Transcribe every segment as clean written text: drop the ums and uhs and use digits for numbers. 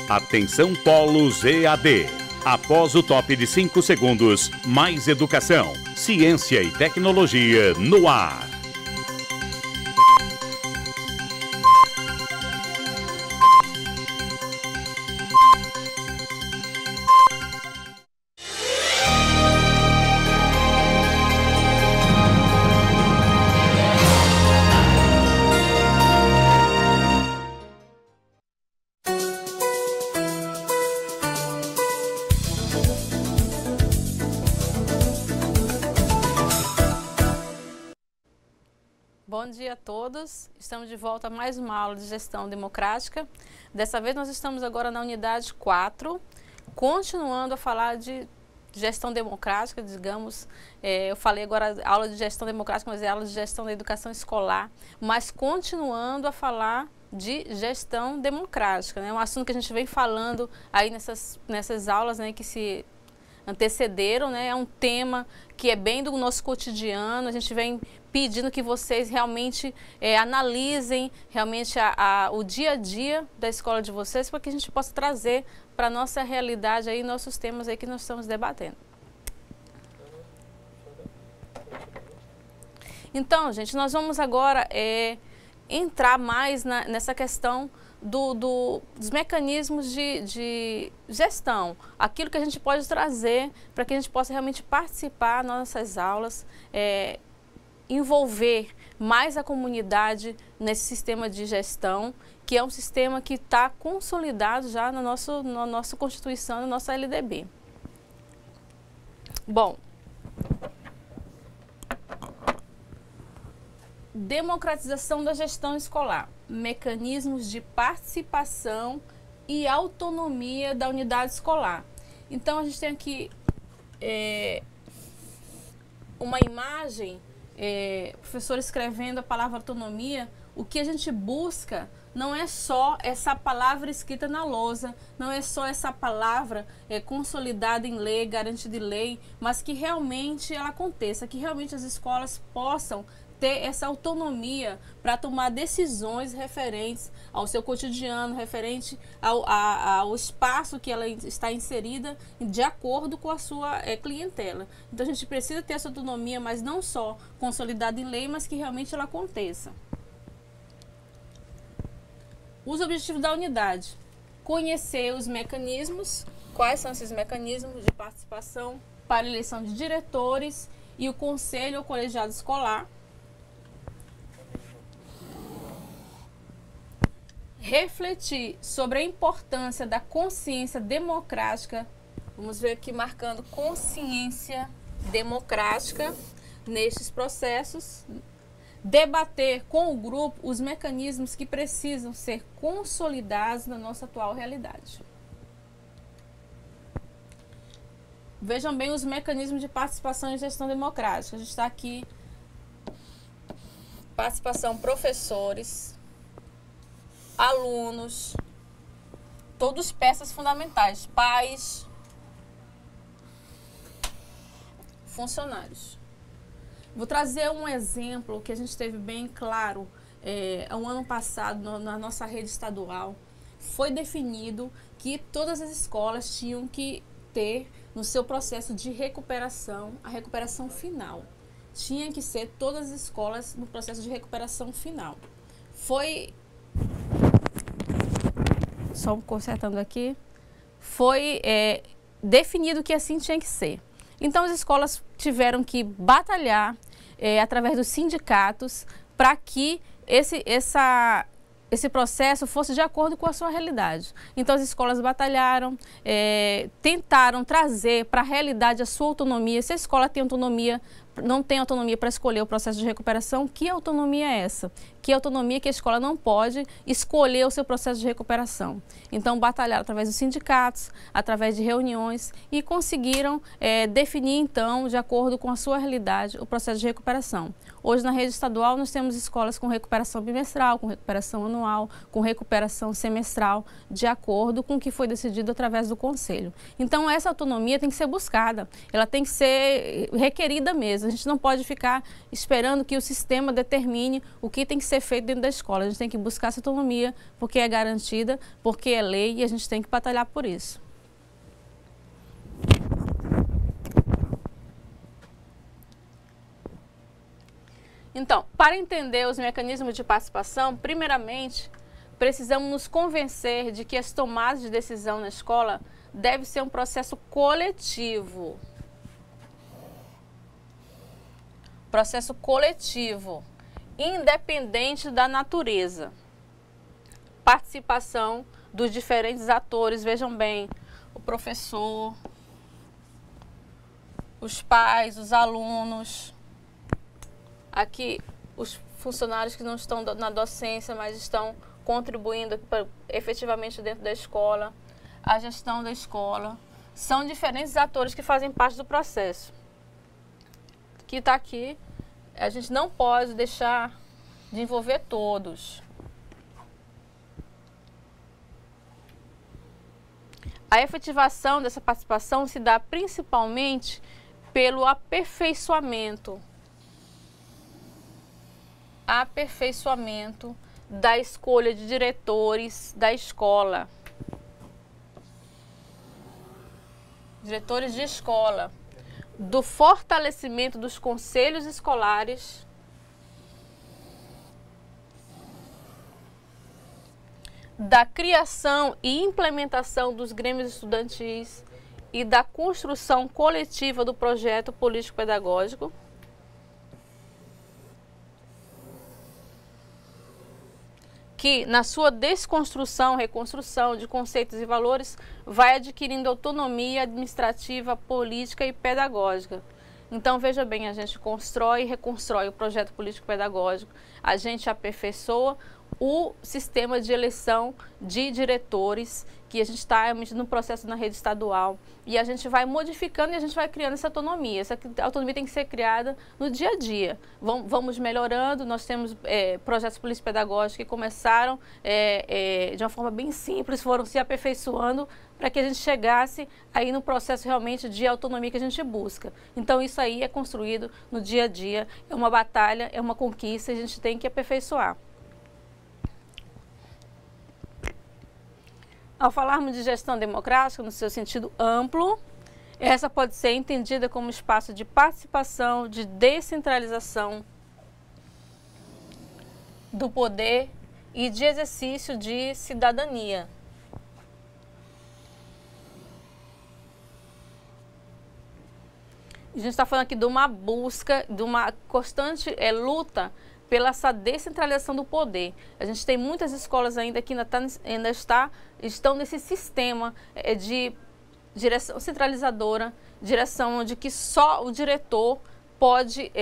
Atenção Polos EAD. Após o top de 5 segundos, mais educação, ciência e tecnologia no ar. Bom dia a todos, estamos de volta a mais uma aula de gestão democrática. Dessa vez nós estamos agora na unidade 4, continuando a falar de gestão democrática, digamos. Eu falei agora aula de gestão democrática, mas é aula de gestão da educação escolar, mas continuando a falar de gestão democrática, né? Um assunto que a gente vem falando aí nessas aulas, né, que se antecederam, né? É um tema que é bem do nosso cotidiano. A gente vem pedindo que vocês realmente analisem realmente o dia a dia da escola de vocês, para que a gente possa trazer para a nossa realidade aí nossos temas aí que nós estamos debatendo. Então, gente, nós vamos agora entrar mais nessa questão dos mecanismos de gestão, aquilo que a gente pode trazer para que a gente possa realmente participar nas nossas aulas, envolver mais a comunidade nesse sistema de gestão, que é um sistema que está consolidado já na nossa Constituição, na nossa LDB. Bom, democratização da gestão escolar, mecanismos de participação e autonomia da unidade escolar. Então, a gente tem aqui uma imagem, professor escrevendo a palavra autonomia. O que a gente busca não é só essa palavra escrita na lousa, não é só essa palavra consolidada em lei, garantida em lei, mas que realmente ela aconteça, que realmente as escolas possam ter essa autonomia para tomar decisões referentes ao seu cotidiano, referente ao espaço que ela está inserida, de acordo com a sua clientela. Então a gente precisa ter essa autonomia, mas não só consolidada em lei, mas que realmente ela aconteça. Os objetivos da unidade: conhecer os mecanismos, quais são esses mecanismos de participação para a eleição de diretores e o conselho ou colegiado escolar. Refletir sobre a importância da consciência democrática, vamos ver aqui marcando consciência democrática nestes processos. Debater com o grupo os mecanismos que precisam ser consolidados na nossa atual realidade. Vejam bem os mecanismos de participação e gestão democrática. A gente está aqui, participação professores, alunos, todos peças fundamentais, pais, funcionários. Vou trazer um exemplo que a gente teve bem claro. Um ano passado, na nossa rede estadual, foi definido que todas as escolas tinham que ter no seu processo de recuperação, a recuperação final. Tinha que ser todas as escolas no processo de recuperação final. Foi... Só consertando aqui, foi definido que assim tinha que ser. Então as escolas tiveram que batalhar através dos sindicatos para que esse processo fosse de acordo com a sua realidade. Então as escolas batalharam, tentaram trazer para a realidade a sua autonomia. Se a escola tem autonomia, não tem autonomia para escolher o processo de recuperação, que autonomia é essa? Que autonomia que a escola não pode escolher o seu processo de recuperação. Então batalharam através dos sindicatos, através de reuniões e conseguiram definir então, de acordo com a sua realidade, o processo de recuperação. Hoje, na rede estadual, nós temos escolas com recuperação bimestral, com recuperação anual, com recuperação semestral, de acordo com o que foi decidido através do Conselho. Então, essa autonomia tem que ser buscada, ela tem que ser requerida mesmo. A gente não pode ficar esperando que o sistema determine o que tem que ser feito dentro da escola. A gente tem que buscar essa autonomia, porque é garantida, porque é lei e a gente tem que batalhar por isso. Então, para entender os mecanismos de participação, primeiramente, precisamos nos convencer de que as tomadas de decisão na escola devem ser um processo coletivo. Processo coletivo, independente da natureza. Participação dos diferentes atores, vejam bem, o professor, os pais, os alunos, aqui os funcionários que não estão na docência, mas estão contribuindo efetivamente dentro da escola, a gestão da escola, são diferentes atores que fazem parte do processo. Que está aqui, a gente não pode deixar de envolver todos. A efetivação dessa participação se dá principalmente pelo aperfeiçoamento da escolha de diretores da escola. Diretores de escola, do fortalecimento dos conselhos escolares, da criação e implementação dos grêmios estudantis e da construção coletiva do projeto político-pedagógico, que na sua desconstrução, reconstrução de conceitos e valores, vai adquirindo autonomia administrativa, política e pedagógica. Então, veja bem, a gente constrói e reconstrói o projeto político-pedagógico, a gente aperfeiçoa o sistema de eleição de diretores, que a gente está no processo na rede estadual, e a gente vai modificando e a gente vai criando essa autonomia. Essa autonomia tem que ser criada no dia a dia. Vamos melhorando, nós temos projetos político-pedagógicos que começaram de uma forma bem simples, foram se aperfeiçoando para que a gente chegasse aí no processo realmente de autonomia que a gente busca. Então isso aí é construído no dia a dia, é uma batalha, é uma conquista, a gente tem que aperfeiçoar. Ao falarmos de gestão democrática, no seu sentido amplo, essa pode ser entendida como espaço de participação, de descentralização do poder e de exercício de cidadania. A gente está falando aqui de uma busca, de uma constante luta pela essa descentralização do poder. A gente tem muitas escolas ainda que estão nesse sistema de direção centralizadora, direção onde que só o diretor pode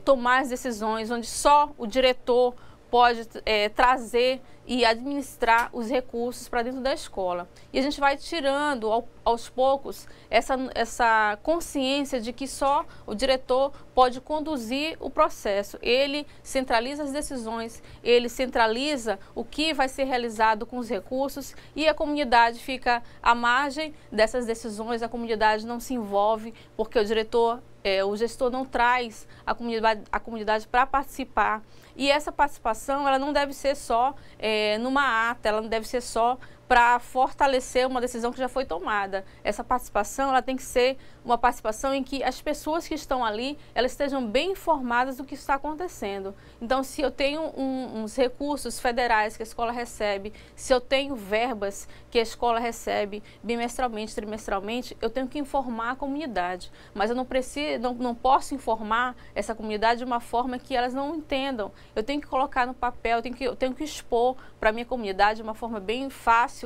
tomar as decisões, onde só o diretor pode trazer e administrar os recursos para dentro da escola. E a gente vai tirando aos poucos essa consciência de que só o diretor pode conduzir o processo. Ele centraliza as decisões, ele centraliza o que vai ser realizado com os recursos e a comunidade fica à margem dessas decisões, a comunidade não se envolve porque o diretor, o gestor não traz a comunidade para participar. E essa participação, ela não deve ser só numa ata, ela não deve ser só para fortalecer uma decisão que já foi tomada. Essa participação, ela tem que ser uma participação em que as pessoas que estão ali, elas estejam bem informadas do que está acontecendo. Então, se eu tenho uns recursos federais que a escola recebe, se eu tenho verbas que a escola recebe bimestralmente, trimestralmente, eu tenho que informar a comunidade. Mas eu não posso informar essa comunidade de uma forma que elas não entendam. Eu tenho que colocar no papel, eu tenho que expor para a minha comunidade de uma forma bem fácil,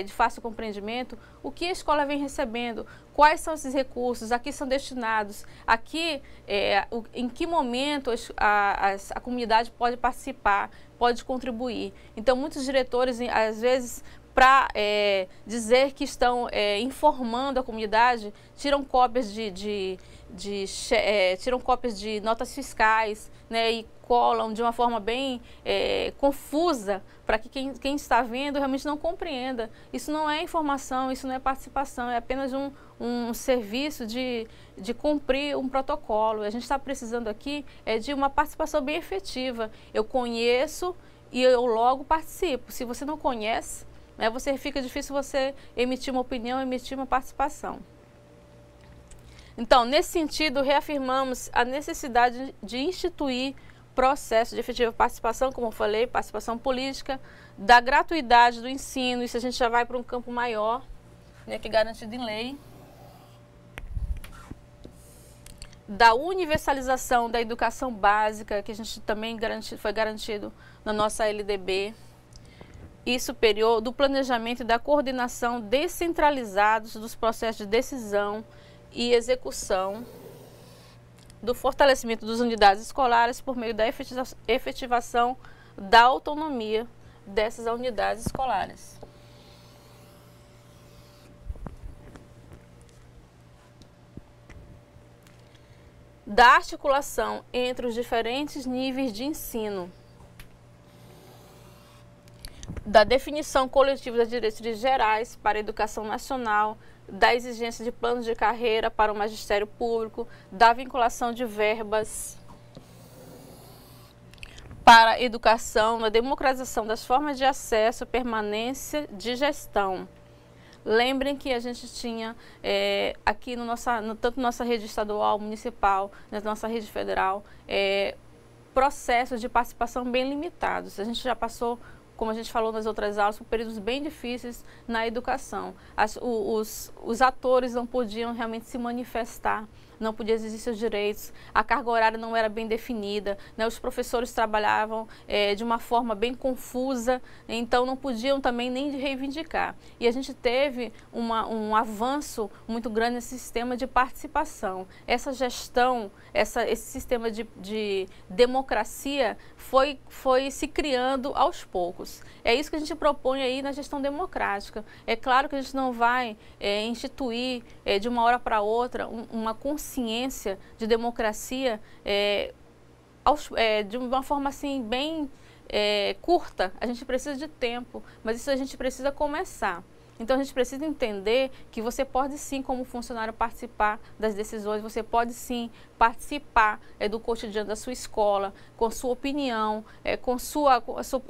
de fácil compreendimento, o que a escola vem recebendo, quais são esses recursos, a que são destinados, aqui em que momento a comunidade pode participar, pode contribuir. Então, muitos diretores, às vezes, para dizer que estão informando a comunidade, tiram cópias de tiram cópias de notas fiscais, né, e colam de uma forma bem confusa para que quem está vendo realmente não compreenda. Isso não é informação, isso não é participação, é apenas um serviço de cumprir um protocolo. A gente está precisando aqui de uma participação bem efetiva. Eu conheço e eu logo participo. Se você não conhece, né, fica difícil você emitir uma opinião, emitir uma participação. Então, nesse sentido, reafirmamos a necessidade de instituir processo de efetiva participação, como eu falei, participação política, da gratuidade do ensino, isso a gente já vai para um campo maior, né, que é garantido em lei, da universalização da educação básica, que a gente também foi garantido na nossa LDB, e superior, do planejamento e da coordenação descentralizados dos processos de decisão e execução, do fortalecimento das unidades escolares por meio da efetivação da autonomia dessas unidades escolares. Da articulação entre os diferentes níveis de ensino, da definição coletiva das diretrizes gerais para a educação nacional, da exigência de planos de carreira para o magistério público, da vinculação de verbas para a educação, da democratização das formas de acesso, permanência de gestão. Lembrem que a gente tinha aqui tanto nossa rede estadual, municipal, na nossa rede federal, processos de participação bem limitados. A gente já passou, como a gente falou nas outras aulas, por períodos bem difíceis na educação. Os atores não podiam realmente se manifestar, não podiam exigir seus direitos, a carga horária não era bem definida, né? Os professores trabalhavam de uma forma bem confusa, então não podiam também nem reivindicar. E a gente teve um avanço muito grande nesse sistema de participação. Essa gestão, esse sistema de democracia foi se criando aos poucos. É isso que a gente propõe aí na gestão democrática. É claro que a gente não vai instituir de uma hora para outra uma consciência de democracia de uma forma assim bem curta. A gente precisa de tempo, mas isso a gente precisa começar. Então a gente precisa entender que você pode sim, como funcionário, participar das decisões, você pode sim participar do cotidiano da sua escola, com sua opinião, com o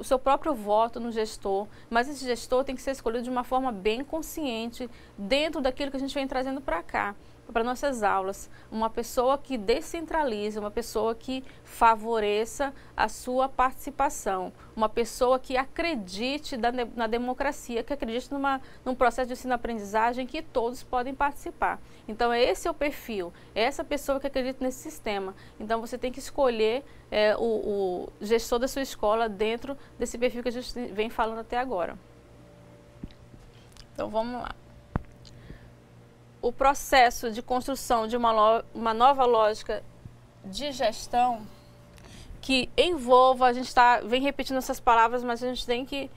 seu próprio voto no gestor, mas esse gestor tem que ser escolhido de uma forma bem consciente, dentro daquilo que a gente vem trazendo para cá, para nossas aulas, uma pessoa que descentralize, uma pessoa que favoreça a sua participação, uma pessoa que acredite na democracia, que acredite num processo de ensino-aprendizagem que todos podem participar. Então, esse é o perfil, é essa pessoa que acredita nesse sistema. Então, você tem que escolher o gestor da sua escola dentro desse perfil que a gente vem falando até agora. Então, vamos lá. O processo de construção de uma nova lógica de gestão que envolva, a gente vem repetindo essas palavras, mas a gente tem que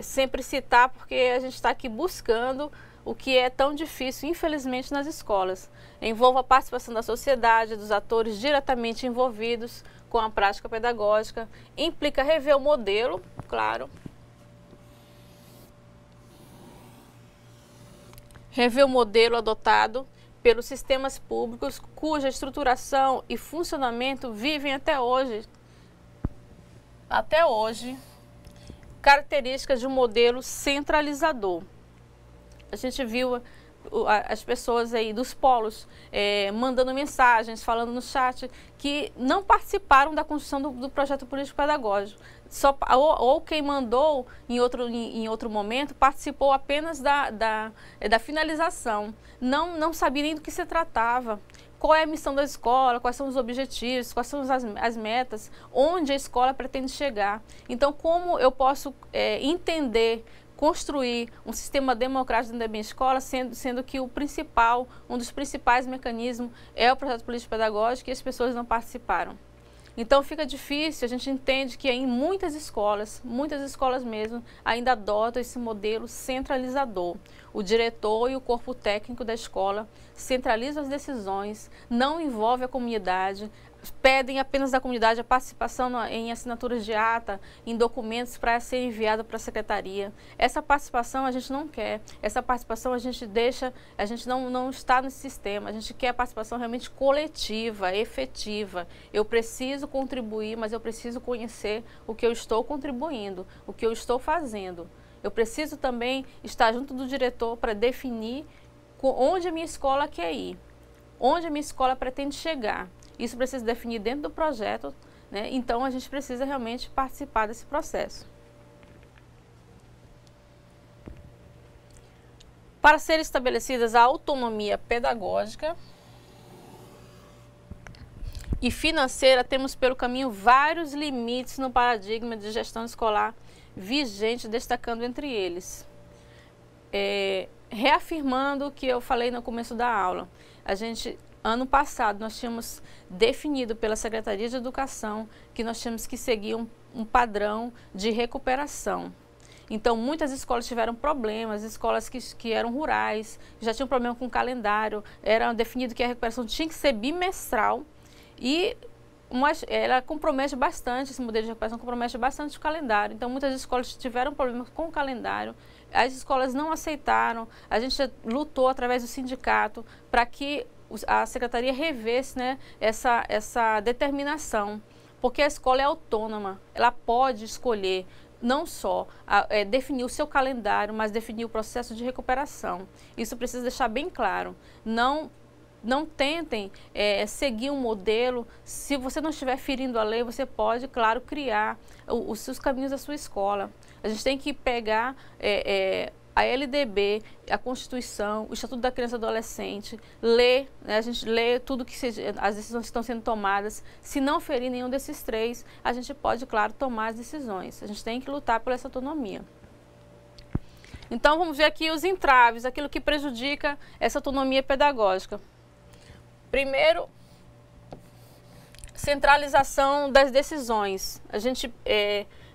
sempre citar, porque a gente está aqui buscando o que é tão difícil, infelizmente, nas escolas. Envolva a participação da sociedade, dos atores diretamente envolvidos com a prática pedagógica, implica rever o modelo, claro, rever o modelo adotado pelos sistemas públicos cuja estruturação e funcionamento vivem até hoje, características de um modelo centralizador. A gente viu as pessoas aí dos polos mandando mensagens, falando no chat, que não participaram da construção do projeto político-pedagógico. Ou quem mandou em outro momento participou apenas da finalização, não sabia nem do que se tratava, qual é a missão da escola, quais são os objetivos, quais são as metas, onde a escola pretende chegar. Então, como eu posso construir um sistema democrático dentro da minha escola, sendo que um dos principais mecanismos é o projeto político-pedagógico e as pessoas não participaram. Então fica difícil, a gente entende que em muitas escolas mesmo, ainda adotam esse modelo centralizador. O diretor e o corpo técnico da escola centralizam as decisões, não envolve a comunidade, pedem apenas da comunidade a participação em assinaturas de ata, em documentos para ser enviado para a secretaria. Essa participação a gente não quer, essa participação a gente não está nesse sistema, a gente quer a participação realmente coletiva, efetiva. Eu preciso contribuir, mas eu preciso conhecer o que eu estou contribuindo, o que eu estou fazendo. Eu preciso também estar junto do diretor para definir onde a minha escola quer ir, onde a minha escola pretende chegar. Isso precisa definir dentro do projeto, né? Então a gente precisa realmente participar desse processo. Para ser estabelecidas a autonomia pedagógica e financeira, temos pelo caminho vários limites no paradigma de gestão escolar vigente, destacando entre eles. Reafirmando o que eu falei no começo da aula, ano passado, nós tínhamos definido pela Secretaria de Educação que nós tínhamos que seguir um padrão de recuperação. Então, muitas escolas tiveram problemas, escolas que eram rurais, já tinham problema com o calendário, era definido que a recuperação tinha que ser bimestral e ela compromete bastante, esse modelo de recuperação compromete bastante o calendário. Então, muitas escolas tiveram problemas com o calendário, as escolas não aceitaram, a gente lutou através do sindicato para que a secretaria revesse, né, essa determinação, porque a escola é autônoma, ela pode escolher não só definir o seu calendário, mas definir o processo de recuperação. Isso precisa deixar bem claro. Não tentem seguir um modelo. Se você não estiver ferindo a lei, você pode, claro, criar os seus caminhos da sua escola. A gente tem que pegar a LDB, a Constituição, o Estatuto da Criança e do Adolescente, ler, né, a gente lê tudo que as decisões que estão sendo tomadas. Se não ferir nenhum desses três, a gente pode, claro, tomar as decisões. A gente tem que lutar por essa autonomia. Então, vamos ver aqui os entraves, aquilo que prejudica essa autonomia pedagógica. Primeiro, centralização das decisões. A gente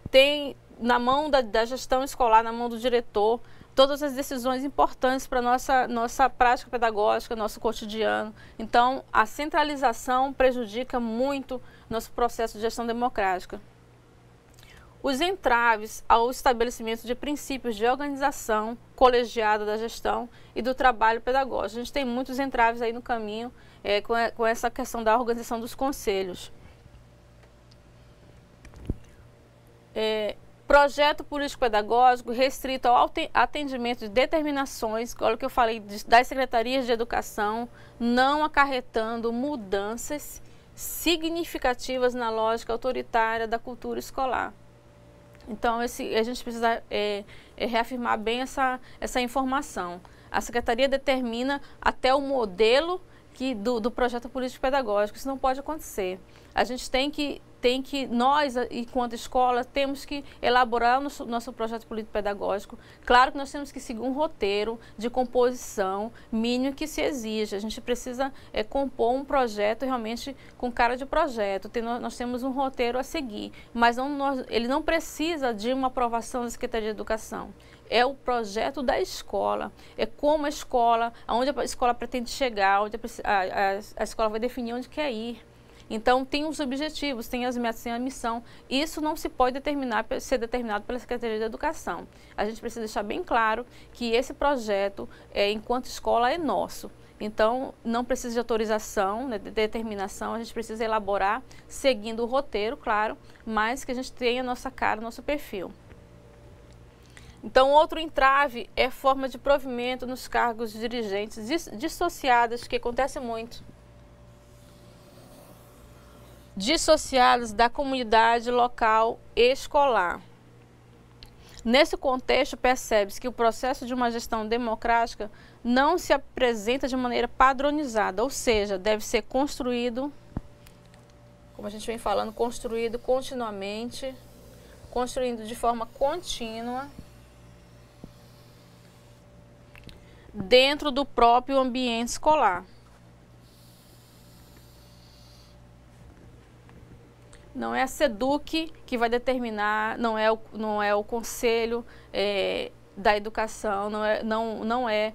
tem na mão da gestão escolar, na mão do diretor, todas as decisões importantes para a nossa prática pedagógica, nosso cotidiano. Então, a centralização prejudica muito nosso processo de gestão democrática. Os entraves ao estabelecimento de princípios de organização colegiada da gestão e do trabalho pedagógico. A gente tem muitos entraves aí no caminho com essa questão da organização dos conselhos. Projeto político-pedagógico restrito ao atendimento de determinações, olha o que eu falei, das secretarias de educação, não acarretando mudanças significativas na lógica autoritária da cultura escolar. Então, a gente precisa reafirmar bem essa informação. A secretaria determina até o modelo do projeto político-pedagógico. Isso não pode acontecer. A gente tem que nós, enquanto escola, temos que elaborar o nosso projeto político-pedagógico. Claro que nós temos que seguir um roteiro de composição mínimo que se exige. A gente precisa compor um projeto realmente com cara de projeto. Nós temos um roteiro a seguir, mas ele não precisa de uma aprovação da Secretaria de Educação. É o projeto da escola, é como a escola, aonde a escola pretende chegar, onde a escola vai definir onde quer ir. Então, tem os objetivos, tem as metas, tem a missão. Isso não se pode ser determinado pela Secretaria de Educação. A gente precisa deixar bem claro que esse projeto, enquanto escola, é nosso. Então, não precisa de autorização, né, de determinação, a gente precisa elaborar, seguindo o roteiro, claro, mas que a gente tenha a nossa cara, nosso perfil. Então, outro entrave é a forma de provimento nos cargos dirigentes dissociadas, que acontece muito. Dissociados da comunidade local escolar. Nesse contexto, percebe-se que o processo de uma gestão democrática não se apresenta de maneira padronizada, ou seja, deve ser construído, como a gente vem falando, construído continuamente, construindo de forma contínua, dentro do próprio ambiente escolar. Não é a SEDUC que vai determinar, não é o Conselho da Educação, não é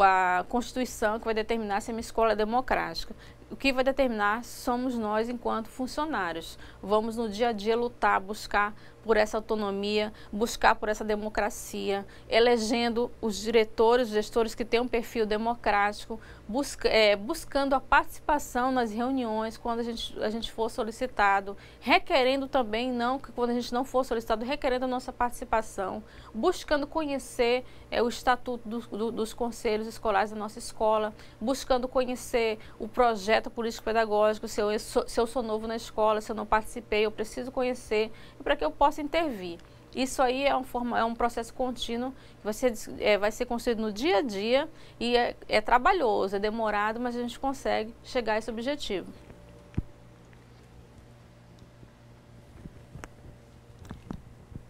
a Constituição que vai determinar se a minha escola é democrática. O que vai determinar somos nós enquanto funcionários. Vamos no dia a dia lutar, buscar por essa autonomia, buscar por essa democracia, elegendo os diretores, os gestores que têm um perfil democrático, buscando a participação nas reuniões quando a gente for solicitado, requerendo também, não que quando a gente não for solicitado, requerendo a nossa participação, buscando conhecer o estatuto dos conselhos escolares da nossa escola, buscando conhecer o projeto político-pedagógico, se eu sou novo na escola, se eu não participei, eu preciso conhecer, para que eu possa intervir. Isso aí é um processo contínuo que vai ser construído no dia a dia e é trabalhoso, é demorado, mas a gente consegue chegar a esse objetivo.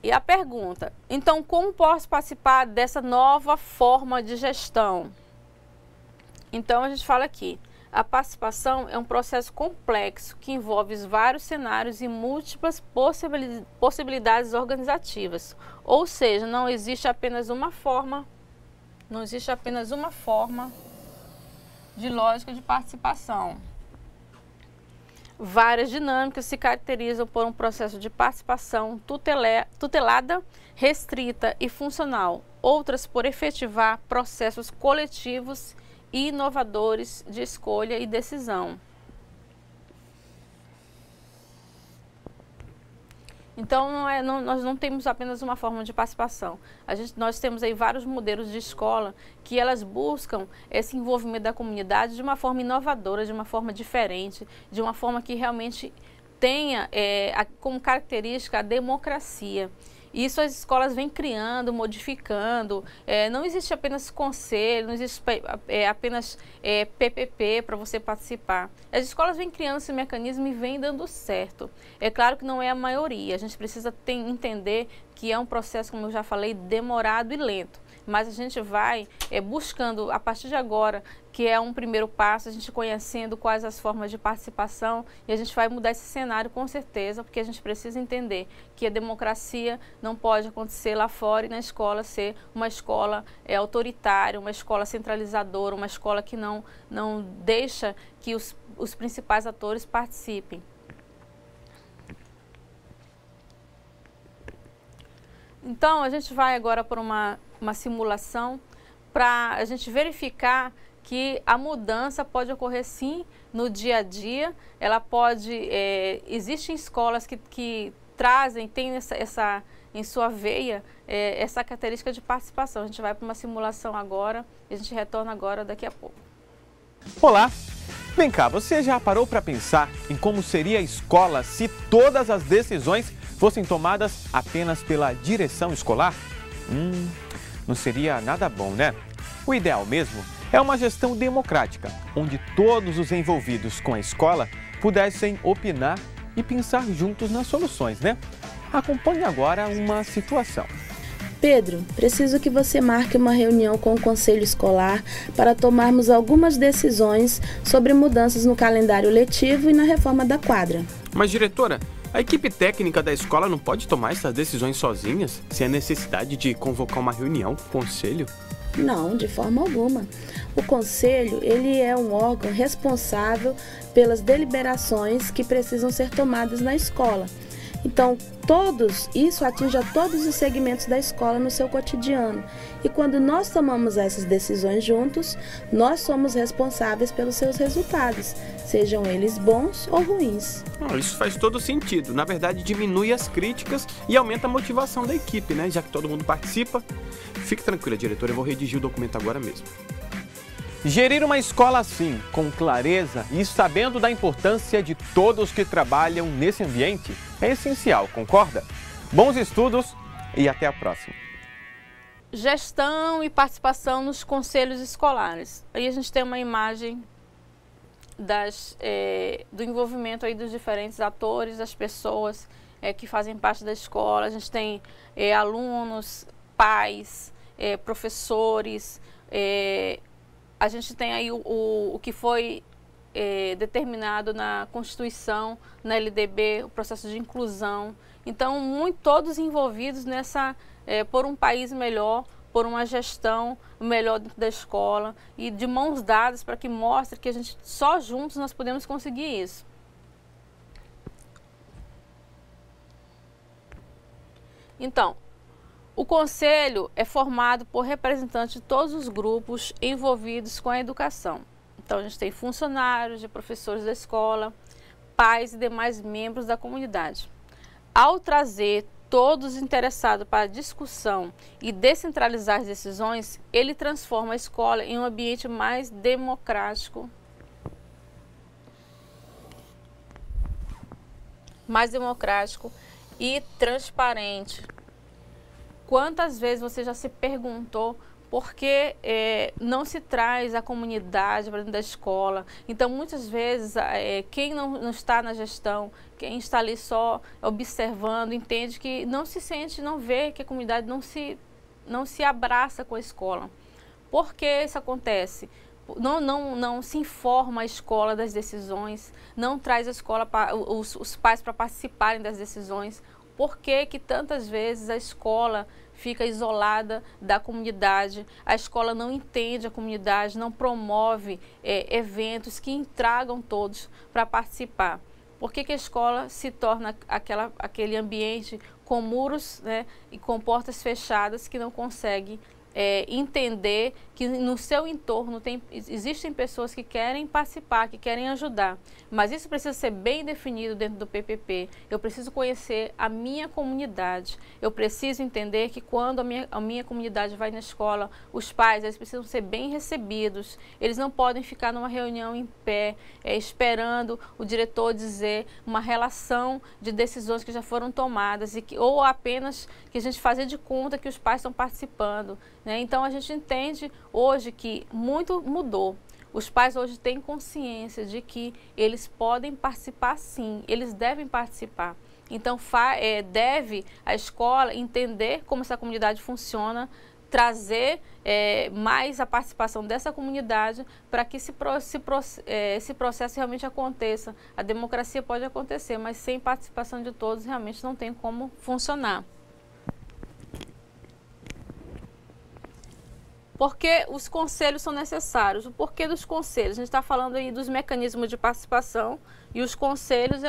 E a pergunta, então como posso participar dessa nova forma de gestão? Então a gente fala aqui, a participação é um processo complexo que envolve vários cenários e múltiplas possibilidades organizativas. Ou seja, não existe apenas uma forma de lógica de participação. Várias dinâmicas se caracterizam por um processo de participação tutelada, restrita e funcional. Outras por efetivar processos coletivos e inovadores de escolha e decisão. Então, nós não temos apenas uma forma de participação. Nós temos aí vários modelos de escola que elas buscam esse envolvimento da comunidade de uma forma inovadora, de uma forma diferente, de uma forma que realmente tenha como característica a democracia. Isso as escolas vêm criando, modificando, não existe apenas conselho, não existe apenas PPP para você participar. As escolas vêm criando esse mecanismo e vêm dando certo. É claro que não é a maioria, a gente precisa entender que é um processo, como eu já falei, demorado e lento. Mas a gente vai buscando, a partir de agora, que é um primeiro passo, a gente conhecendo quais as formas de participação e a gente vai mudar esse cenário com certeza, porque a gente precisa entender que a democracia não pode acontecer lá fora e na escola ser uma escola autoritária, uma escola centralizadora, uma escola que não deixa que os principais atores participem. Então, a gente vai agora para uma simulação para a gente verificar que a mudança pode ocorrer sim no dia a dia. Ela pode, existem escolas que têm em sua veia essa característica de participação. A gente vai para uma simulação agora e a gente retorna agora daqui a pouco. Olá! Vem cá, você já parou para pensar em como seria a escola se todas as decisões fossem tomadas apenas pela direção escolar? Não seria nada bom, né? O ideal mesmo é uma gestão democrática, onde todos os envolvidos com a escola pudessem opinar e pensar juntos nas soluções, né? Acompanhe agora uma situação. Pedro, preciso que você marque uma reunião com o conselho escolar para tomarmos algumas decisões sobre mudanças no calendário letivo e na reforma da quadra. Mas, diretora, a equipe técnica da escola não pode tomar essas decisões sozinhas, sem a necessidade de convocar uma reunião com o conselho? Não, de forma alguma. O conselho, ele é um órgão responsável pelas deliberações que precisam ser tomadas na escola. Então, isso atinge a todos os segmentos da escola no seu cotidiano. E quando nós tomamos essas decisões juntos, nós somos responsáveis pelos seus resultados, sejam eles bons ou ruins. Isso faz todo sentido. Na verdade, diminui as críticas e aumenta a motivação da equipe, né? Já que todo mundo participa. Fique tranquila, diretora, eu vou redigir o documento agora mesmo. Gerir uma escola assim, com clareza e sabendo da importância de todos que trabalham nesse ambiente, é essencial, concorda? Bons estudos e até a próxima. Gestão e participação nos conselhos escolares. Aí a gente tem uma imagem do envolvimento aí dos diferentes atores, das pessoas que fazem parte da escola. A gente tem alunos, pais, professores, a gente tem aí o que foi determinado na Constituição, na LDB, o processo de inclusão. Então, todos envolvidos por um país melhor, por uma gestão melhor dentro da escola e de mãos dadas para que mostre que só juntos nós podemos conseguir isso. Então, o conselho é formado por representantes de todos os grupos envolvidos com a educação. Então, a gente tem funcionários, professores da escola, pais e demais membros da comunidade. Ao trazer todos interessados para a discussão e descentralizar as decisões, ele transforma a escola em um ambiente mais democrático, e transparente. Quantas vezes você já se perguntou por que não se traz a comunidade para dentro da escola? Então, muitas vezes, quem não está na gestão, quem está ali só observando, entende que não se sente, não vê que a comunidade não se abraça com a escola. Por que isso acontece? Não se informa a escola das decisões, não traz a escola os pais para participarem das decisões. Por que tantas vezes a escola fica isolada da comunidade, a escola não entende a comunidade, não promove eventos que tragam todos para participar? Por que a escola se torna aquele ambiente com muros, né, e com portas fechadas que não consegue entender que no seu entorno existem pessoas que querem participar, que querem ajudar, mas isso precisa ser bem definido dentro do PPP. Eu preciso conhecer a minha comunidade, eu preciso entender que quando a minha comunidade vai na escola, os pais eles precisam ser bem recebidos, eles não podem ficar numa reunião em pé, esperando o diretor dizer uma relação de decisões que já foram tomadas, ou apenas que a gente fazer de conta que os pais estão participando. Então, a gente entende hoje que muito mudou. Os pais hoje têm consciência de que eles podem participar sim, eles devem participar. Então, deve a escola entender como essa comunidade funciona, trazer mais a participação dessa comunidade para que esse processo realmente aconteça. A democracia pode acontecer, mas sem participação de todos realmente não tem como funcionar. Por que os conselhos são necessários? O porquê dos conselhos? A gente está falando aí dos mecanismos de participação e os conselhos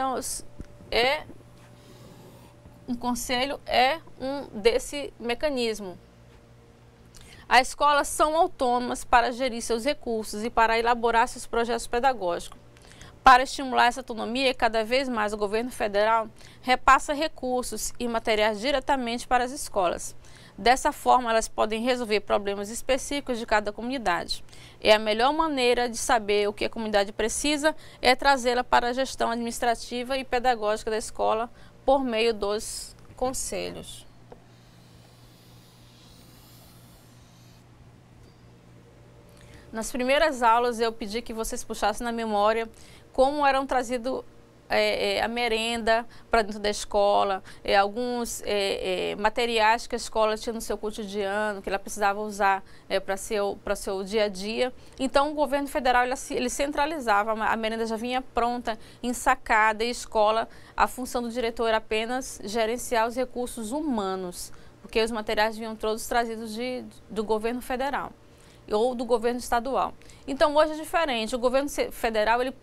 um conselho é um desse mecanismo. As escolas são autônomas para gerir seus recursos e para elaborar seus projetos pedagógicos. Para estimular essa autonomia, cada vez mais o governo federal repassa recursos e materiais diretamente para as escolas. Dessa forma, elas podem resolver problemas específicos de cada comunidade. E a melhor maneira de saber o que a comunidade precisa é trazê-la para a gestão administrativa e pedagógica da escola por meio dos conselhos. Nas primeiras aulas, eu pedi que vocês puxassem na memória como eram trazidos a merenda para dentro da escola, alguns materiais que a escola tinha no seu cotidiano, que ela precisava usar para seu dia a dia. Então, o governo federal ele centralizava, a merenda já vinha pronta, ensacada, e a escola, a função do diretor era apenas gerenciar os recursos humanos, porque os materiais vinham todos trazidos do governo federal ou do governo estadual. Então, hoje é diferente. O governo federal ele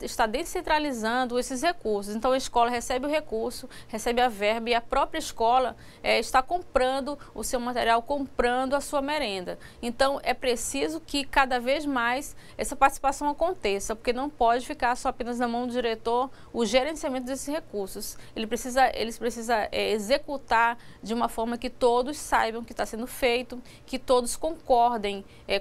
está descentralizando esses recursos. Então, a escola recebe o recurso, recebe a verba, e a própria escola está comprando o seu material, comprando a sua merenda. Então, é preciso que cada vez mais essa participação aconteça, porque não pode ficar só apenas na mão do diretor o gerenciamento desses recursos. Eles precisam executar de uma forma que todos saibam que está sendo feito, que todos concordem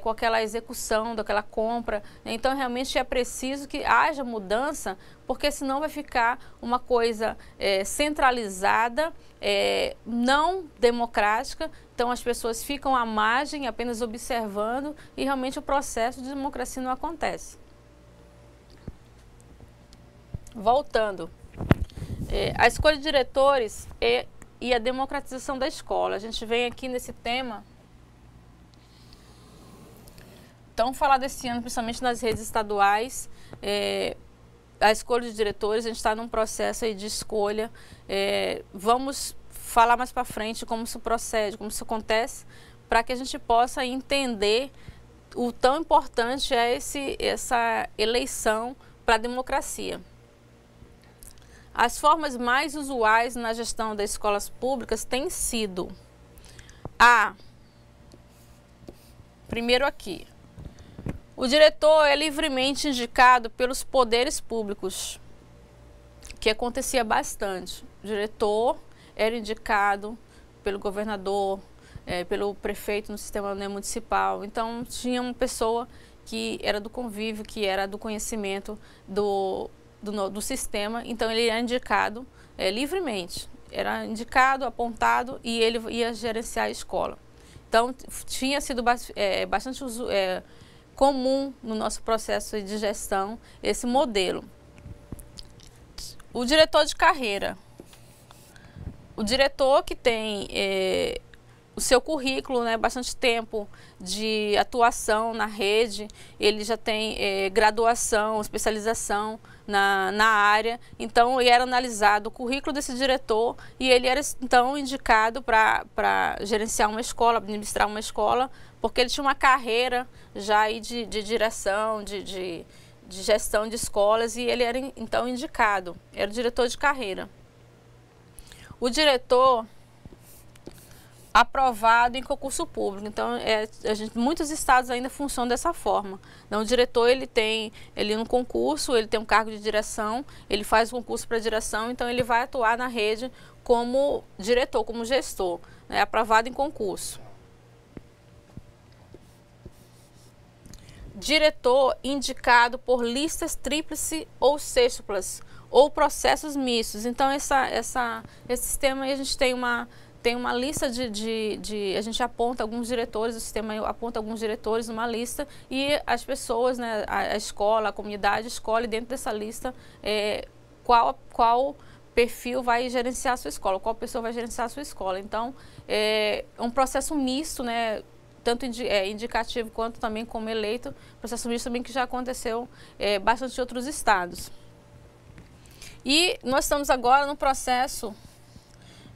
com aquela execução, daquela compra. Então, realmente é preciso que haja mudança, porque senão vai ficar uma coisa centralizada, não democrática. Então, as pessoas ficam à margem, apenas observando, e realmente o processo de democracia não acontece. Voltando, a escolha de diretores e a democratização da escola. A gente vem aqui nesse tema Então, falar desse ano, principalmente nas redes estaduais, a escolha de diretores, a gente está num processo aí de escolha. Vamos falar mais para frente como isso procede, como isso acontece, para que a gente possa entender o tão importante é essa eleição para a democracia. As formas mais usuais na gestão das escolas públicas têm sido primeiro aqui, o diretor é livremente indicado pelos poderes públicos, que acontecia bastante. O diretor era indicado pelo governador, pelo prefeito no sistema municipal. Então, tinha uma pessoa que era do convívio, que era do conhecimento do sistema. Então, ele era indicado livremente. Era indicado, apontado e ele ia gerenciar a escola. Então, tinha sido bastante comum no nosso processo de gestão esse modelo. O diretor de carreira. O diretor que tem o seu currículo, né, bastante tempo de atuação na rede, ele já tem graduação, especialização na área, então ele era analisado o currículo desse diretor e ele era então indicado para gerenciar uma escola, administrar uma escola, porque ele tinha uma carreira já aí de direção, de gestão de escolas, e ele era então indicado, era o diretor de carreira. O diretor aprovado em concurso público. Então, muitos estados ainda funcionam dessa forma. Então, o diretor, ele no concurso, ele tem um cargo de direção, ele faz o concurso para direção, então ele vai atuar na rede como diretor, como gestor, né, aprovado em concurso. Diretor indicado por listas tríplice ou sextuplas, ou processos mistos. Então, esse sistema aí a gente tem uma lista a gente aponta alguns diretores, o sistema aponta alguns diretores numa lista e as pessoas, né, a escola, a comunidade escolhe dentro dessa lista qual perfil vai gerenciar a sua escola, qual pessoa vai gerenciar a sua escola. Então, é um processo misto, né, tanto indicativo quanto também como eleito, processo misto também que já aconteceu bastante em outros estados. E nós estamos agora no processo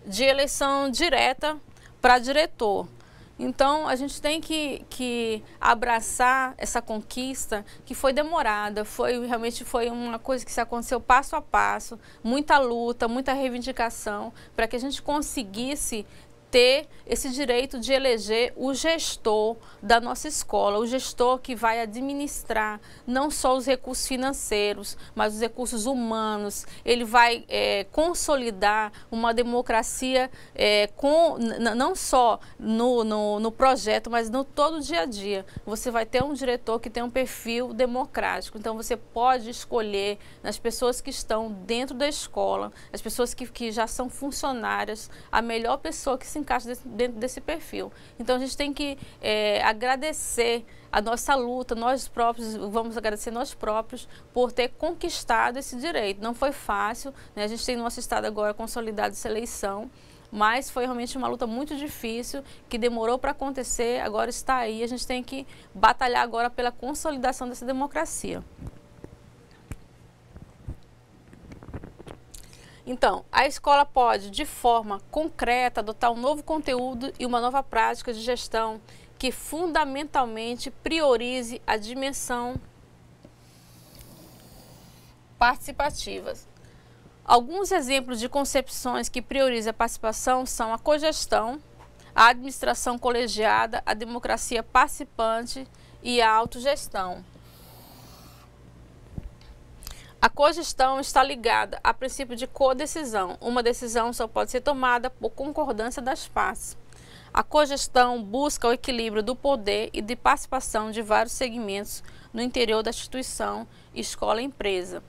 de eleição direta para diretor. Então, a gente tem que abraçar essa conquista que foi demorada, realmente foi uma coisa que se aconteceu passo a passo, muita luta, muita reivindicação, para que a gente conseguisse ter esse direito de eleger o gestor da nossa escola, o gestor que vai administrar não só os recursos financeiros, mas os recursos humanos. Ele vai consolidar uma democracia não só no projeto, mas no todo o dia a dia. Você vai ter um diretor que tem um perfil democrático, então você pode escolher nas pessoas que estão dentro da escola, as pessoas que já são funcionárias, a melhor pessoa que se encaixa dentro desse perfil. Então, a gente tem que agradecer a nossa luta, nós próprios, vamos agradecer nós próprios por ter conquistado esse direito. Não foi fácil, né? A gente tem no nosso estado agora consolidado essa eleição, mas foi realmente uma luta muito difícil, que demorou para acontecer, agora está aí, a gente tem que batalhar agora pela consolidação dessa democracia. Então, a escola pode, de forma concreta, adotar um novo conteúdo e uma nova prática de gestão que fundamentalmente priorize a dimensão participativa. Alguns exemplos de concepções que priorizam a participação são a cogestão, a administração colegiada, a democracia participante e a autogestão. A cogestão está ligada a princípio de codecisão. Uma decisão só pode ser tomada por concordância das partes. A cogestão busca o equilíbrio do poder e de participação de vários segmentos no interior da instituição, escola e empresa.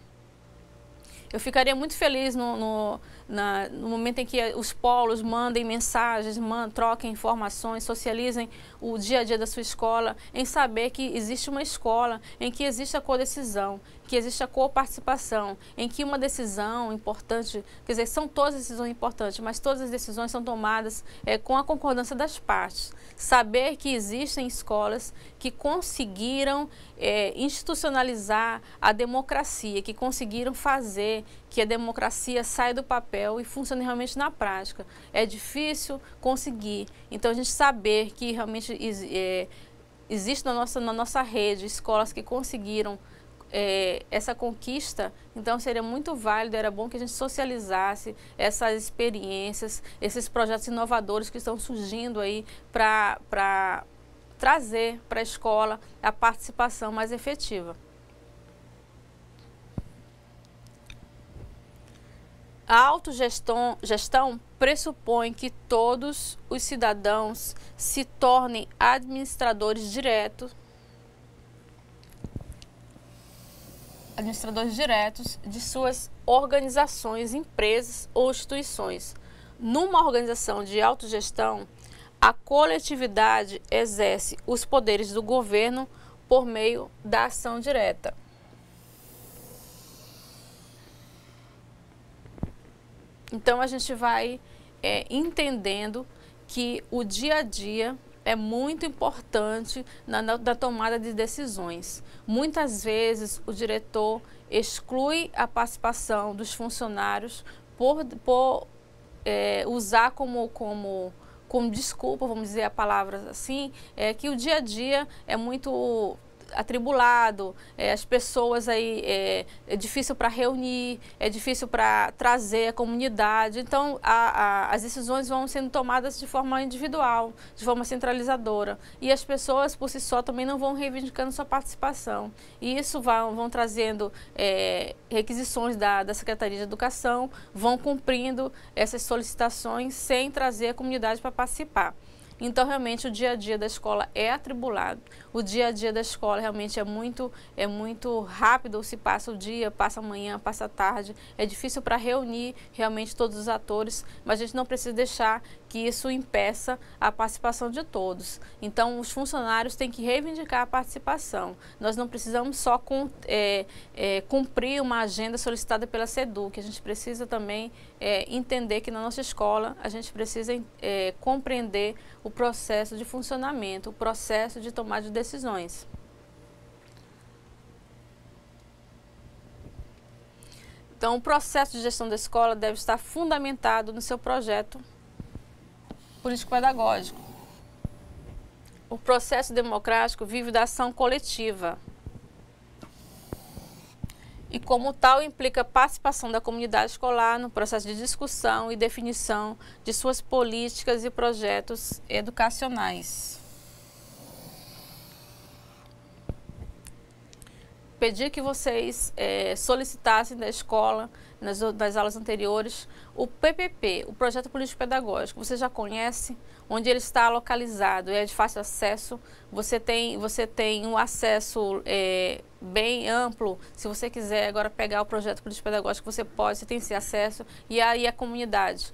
Eu ficaria muito feliz no momento em que os polos mandem mensagens, troquem informações, socializem o dia a dia da sua escola, em saber que existe uma escola em que existe a codecisão, que existe a coparticipação, em que uma decisão importante, quer dizer, são todas as decisões importantes, mas todas as decisões são tomadas com a concordância das partes. Saber que existem escolas que conseguiram institucionalizar a democracia, que conseguiram fazer que a democracia saia do papel e funcione realmente na prática. É difícil conseguir. Então, a gente saber que realmente existe na nossa rede escolas que conseguiram essa conquista, então seria muito válido, era bom que a gente socializasse essas experiências, esses projetos inovadores que estão surgindo aí para trazer para a escola a participação mais efetiva. A autogestão pressupõe que todos os cidadãos se tornem administradores diretos de suas organizações, empresas ou instituições. Numa organização de autogestão, a coletividade exerce os poderes do governo por meio da ação direta. Então, a gente vai entendendo que o dia a dia é muito importante na tomada de decisões. Muitas vezes, o diretor exclui a participação dos funcionários por usar como desculpa, vamos dizer a palavra assim, que o dia a dia é muito atribulado, as pessoas aí é difícil para reunir, é difícil para trazer a comunidade. Então as decisões vão sendo tomadas de forma individual, de forma centralizadora, e as pessoas por si só também não vão reivindicando sua participação, e isso vão trazendo requisições da Secretaria de Educação, vão cumprindo essas solicitações sem trazer a comunidade para participar. Então, realmente, o dia a dia da escola é atribulado. O dia a dia da escola realmente é muito rápido, se passa o dia, passa a manhã, passa a tarde. É difícil para reunir realmente todos os atores, mas a gente não precisa deixar que isso impeça a participação de todos. Então, os funcionários têm que reivindicar a participação. Nós não precisamos só cumprir uma agenda solicitada pela SEDUC. A gente precisa também entender que na nossa escola a gente precisa compreender o processo de funcionamento, o processo de tomada de decisões. Então, o processo de gestão da escola deve estar fundamentado no seu projeto político-pedagógico. O processo democrático vive da ação coletiva e, como tal, implica a participação da comunidade escolar no processo de discussão e definição de suas políticas e projetos educacionais. Pedi que vocês solicitassem da escola, nas aulas anteriores, o PPP, o Projeto Político Pedagógico. Você já conhece, onde ele está localizado, é de fácil acesso, você tem um acesso bem amplo. Se você quiser agora pegar o Projeto Político Pedagógico, você tem esse acesso, e aí a comunidade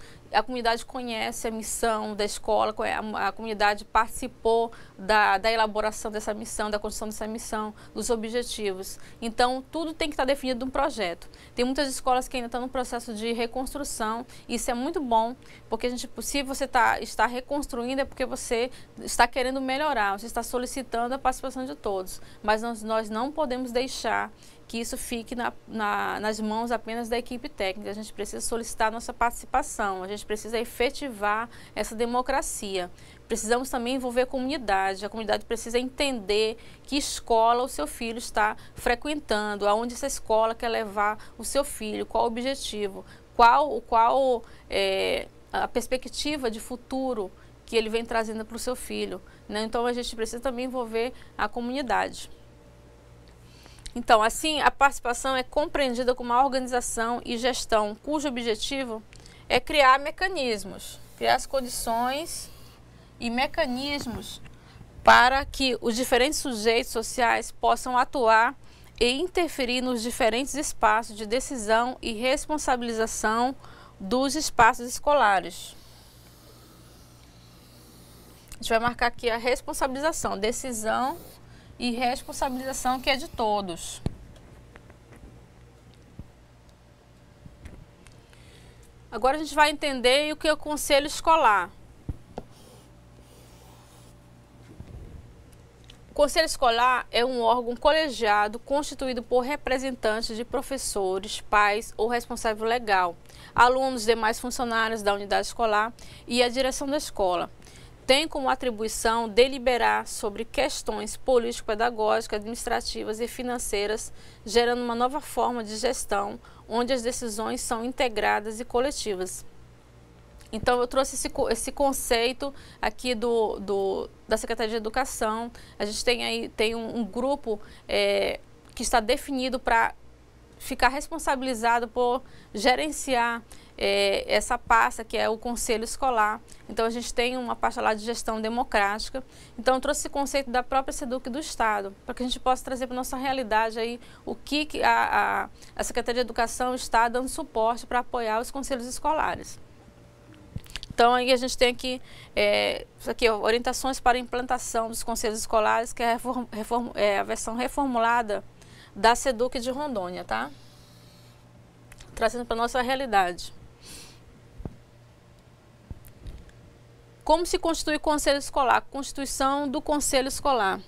conhece a missão da escola, a comunidade participou da elaboração dessa missão, da construção dessa missão, dos objetivos. Então, tudo tem que estar definido num projeto. Tem muitas escolas que ainda estão no processo de reconstrução, e isso é muito bom, porque se você está reconstruindo, é porque você está querendo melhorar, você está solicitando a participação de todos, mas nós não podemos deixar que isso fique nas mãos apenas da equipe técnica. A gente precisa solicitar a nossa participação, a gente precisa efetivar essa democracia. Precisamos também envolver a comunidade precisa entender que escola o seu filho está frequentando, aonde essa escola quer levar o seu filho, qual o objetivo, qual a perspectiva de futuro que ele vem trazendo para o seu filho, né? Então, a gente precisa também envolver a comunidade. Então, assim, a participação é compreendida como uma organização e gestão cujo objetivo é criar mecanismos, criar as condições e mecanismos para que os diferentes sujeitos sociais possam atuar e interferir nos diferentes espaços de decisão e responsabilização dos espaços escolares. A gente vai marcar aqui a responsabilização, decisão e responsabilização que é de todos. Agora a gente vai entender o que é o conselho escolar. O conselho escolar é um órgão colegiado constituído por representantes de professores, pais ou responsável legal, alunos, demais funcionários da unidade escolar e a direção da escola. Tem como atribuição deliberar sobre questões político-pedagógicas, administrativas e financeiras, gerando uma nova forma de gestão, onde as decisões são integradas e coletivas. Então, eu trouxe esse conceito aqui da Secretaria de Educação. A gente tem um grupo que está definido para ficar responsabilizado por gerenciar essa pasta, que é o Conselho Escolar. Então, a gente tem uma pasta lá de gestão democrática. Então, eu trouxe esse conceito da própria SEDUC do Estado, para que a gente possa trazer para a nossa realidade aí o que a Secretaria de Educação está dando suporte para apoiar os conselhos escolares. Então, aí a gente tem aqui, isso aqui, ó, orientações para a implantação dos conselhos escolares, que é a versão reformulada da SEDUC de Rondônia, tá? Trazendo para a nossa realidade. Como se constitui o Conselho Escolar? Constituição do Conselho Escolar.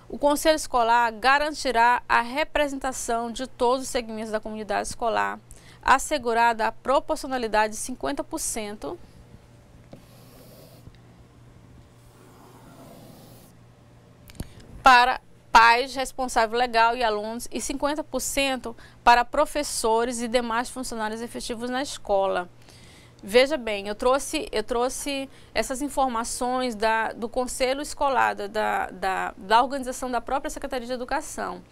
O Conselho Escolar garantirá a representação de todos os segmentos da comunidade escolar, assegurada a proporcionalidade de 50% para pais, responsável legal e alunos e 50% para professores e demais funcionários efetivos na escola. Veja bem, eu trouxe essas informações do Conselho Escolar, da organização da própria Secretaria de Educação.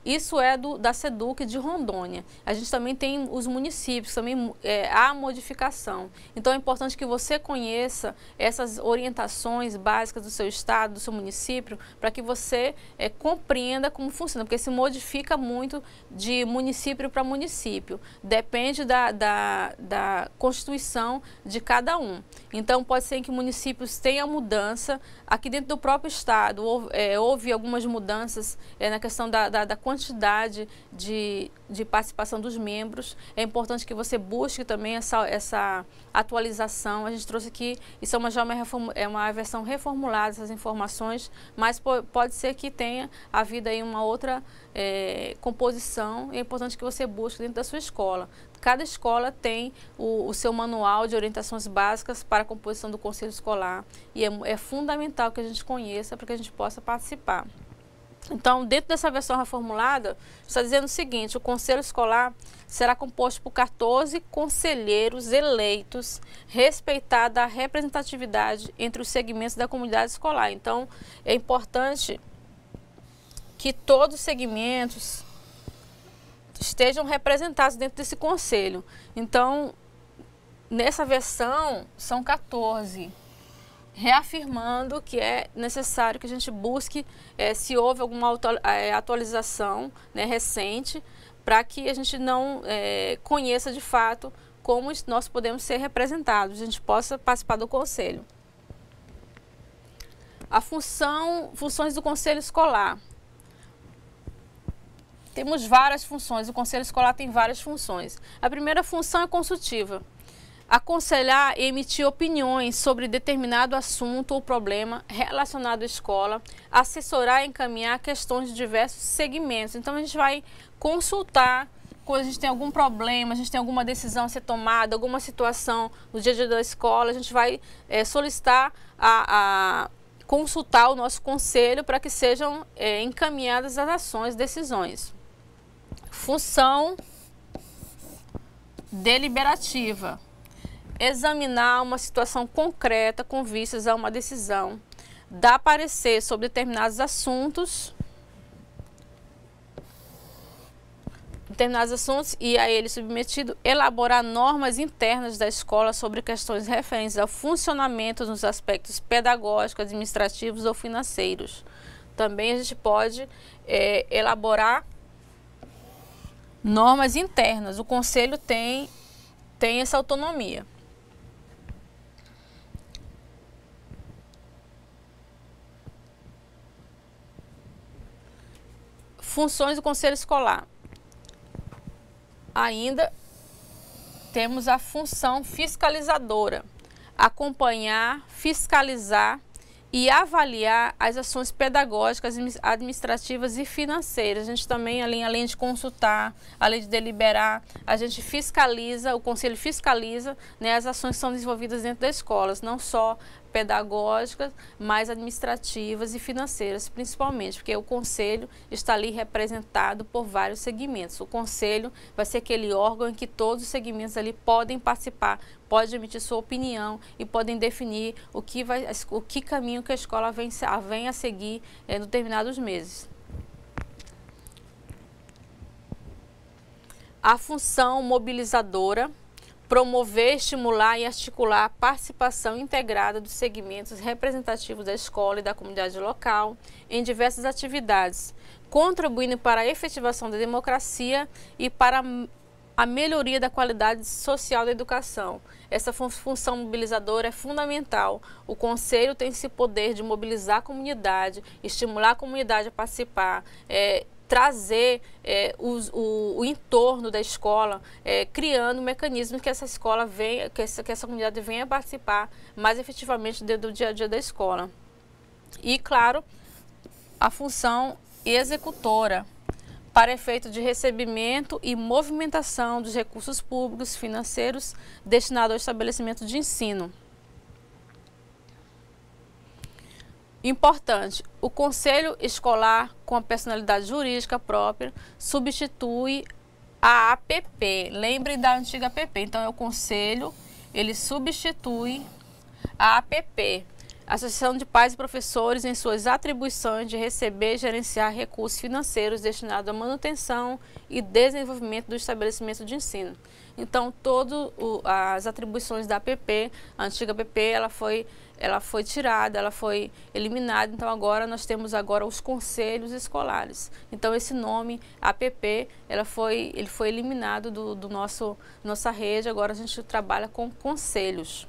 Isso é da SEDUC de Rondônia. A gente também tem os municípios, também há modificação. Então é importante que você conheça essas orientações básicas do seu estado, do seu município, para que você compreenda como funciona, porque se modifica muito de município para município. Depende da Constituição de cada um. Então pode ser que municípios tenham mudança. Aqui dentro do próprio estado houve algumas mudanças na questão da quantidade de participação dos membros. É importante que você busque também essa atualização. A gente trouxe aqui, isso é uma versão reformulada dessas informações, mas pode ser que tenha havido aí uma outra composição. É importante que você busque dentro da sua escola. Cada escola tem o seu manual de orientações básicas para a composição do conselho escolar e é fundamental que a gente conheça para que a gente possa participar. Então, dentro dessa versão reformulada, está dizendo o seguinte: o conselho escolar será composto por 14 conselheiros eleitos, respeitada a representatividade entre os segmentos da comunidade escolar. Então, é importante que todos os segmentos estejam representados dentro desse conselho. Então, nessa versão, são 14. Reafirmando que é necessário que a gente busque se houve alguma atualização recente, para que a gente não conheça de fato como nós podemos ser representados, a gente possa participar do conselho. Funções do conselho escolar. Temos várias funções, o conselho escolar tem várias funções. A primeira função é consultiva. Aconselhar e emitir opiniões sobre determinado assunto ou problema relacionado à escola, assessorar e encaminhar questões de diversos segmentos. Então, a gente vai consultar quando a gente tem algum problema, a gente tem alguma decisão a ser tomada, alguma situação no dia a dia da escola, a gente vai solicitar consultar o nosso conselho para que sejam encaminhadas as ações, decisões. Função deliberativa. Examinar uma situação concreta com vistas a uma decisão, dar parecer sobre determinados assuntos e a ele submetido, elaborar normas internas da escola sobre questões referentes ao funcionamento nos aspectos pedagógicos, administrativos ou financeiros. Também a gente pode elaborar normas internas. O conselho tem tem essa autonomia. Funções do Conselho Escolar. Ainda temos a função fiscalizadora, acompanhar, fiscalizar e avaliar as ações pedagógicas, administrativas e financeiras. A gente também, além de consultar, além de deliberar, a gente fiscaliza, o Conselho fiscaliza, né, as ações que são desenvolvidas dentro das escolas, não só pedagógicas, mas administrativas e financeiras, principalmente, porque o Conselho está ali representado por vários segmentos. O Conselho vai ser aquele órgão em que todos os segmentos ali podem participar, podem emitir sua opinião e podem definir o que caminho que a escola vem a seguir em determinados meses. A função mobilizadora, promover, estimular e articular a participação integrada dos segmentos representativos da escola e da comunidade local em diversas atividades, contribuindo para a efetivação da democracia e para a melhoria da qualidade social da educação. Essa função mobilizadora é fundamental. O Conselho tem esse poder de mobilizar a comunidade, estimular a comunidade a participar, trazer o entorno da escola, criando mecanismos que essa escola venha, que essa comunidade venha participar mais efetivamente do dia a dia da escola. E, claro, a função executora, para efeito de recebimento e movimentação dos recursos públicos financeiros destinados ao estabelecimento de ensino. Importante, o Conselho Escolar, com a personalidade jurídica própria, substitui a APP. Lembrem da antiga APP. Então, é o Conselho, ele substitui a APP, Associação de Pais e Professores, em suas atribuições de receber e gerenciar recursos financeiros destinados à manutenção e desenvolvimento do estabelecimento de ensino. Então, todas as atribuições da APP, a antiga APP, ela foi tirada, ela foi eliminada. Então, agora nós temos os conselhos escolares. Então, esse nome, APP, ele foi eliminado do nossa rede. Agora a gente trabalha com conselhos.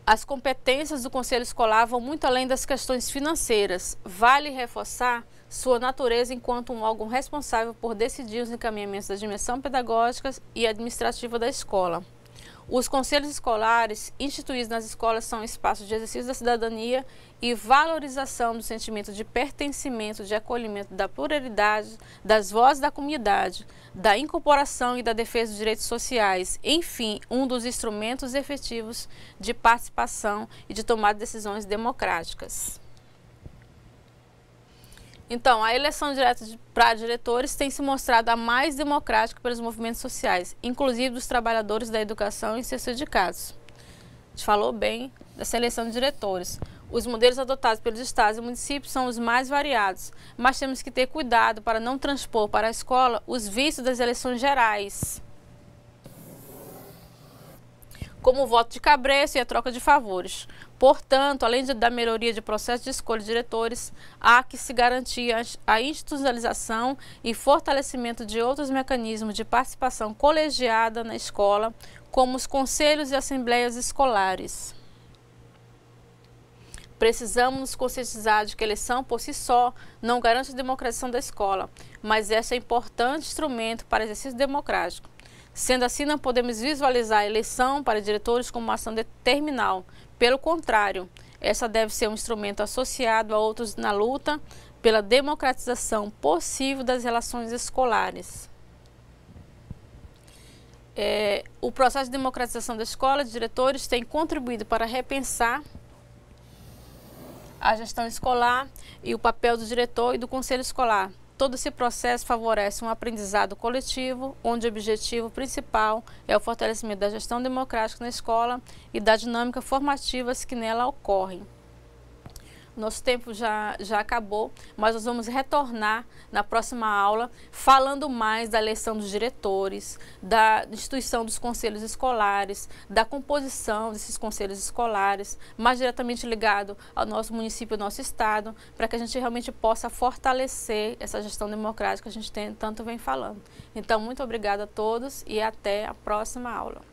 As competências do Conselho Escolar vão muito além das questões financeiras. Vale reforçar sua natureza enquanto um órgão responsável por decidir os encaminhamentos da dimensão pedagógica e administrativa da escola. Os conselhos escolares instituídos nas escolas são espaços de exercício da cidadania e valorização do sentimento de pertencimento, de acolhimento, da pluralidade, das vozes da comunidade, da incorporação e da defesa dos direitos sociais, enfim, um dos instrumentos efetivos de participação e de tomada de decisões democráticas. Então, a eleição direta para diretores tem se mostrado a mais democrática pelos movimentos sociais, inclusive dos trabalhadores da educação e seus sindicatos. A gente falou bem dessa eleição de diretores. Os modelos adotados pelos estados e municípios são os mais variados, mas temos que ter cuidado para não transpor para a escola os vícios das eleições gerais, como o voto de cabresto e a troca de favores. Portanto, além da melhoria de processo de escolha de diretores, há que se garantir a institucionalização e fortalecimento de outros mecanismos de participação colegiada na escola, como os conselhos e assembleias escolares. Precisamos nos conscientizar de que a eleição por si só não garante a democratização da escola, mas esse é um importante instrumento para o exercício democrático. Sendo assim, não podemos visualizar a eleição para diretores como uma ação determinal. Pelo contrário, essa deve ser um instrumento associado a outros na luta pela democratização possível das relações escolares. O processo de democratização da escola de diretores tem contribuído para repensar a gestão escolar e o papel do diretor e do conselho escolar. Todo esse processo favorece um aprendizado coletivo, onde o objetivo principal é o fortalecimento da gestão democrática na escola e da dinâmica formativas que nela ocorrem. Nosso tempo já acabou, mas nós vamos retornar na próxima aula falando mais da eleição dos diretores, da instituição dos conselhos escolares, da composição desses conselhos escolares, mais diretamente ligado ao nosso município, ao nosso estado, para que a gente realmente possa fortalecer essa gestão democrática que a gente tanto vem falando. Então, muito obrigada a todos e até a próxima aula.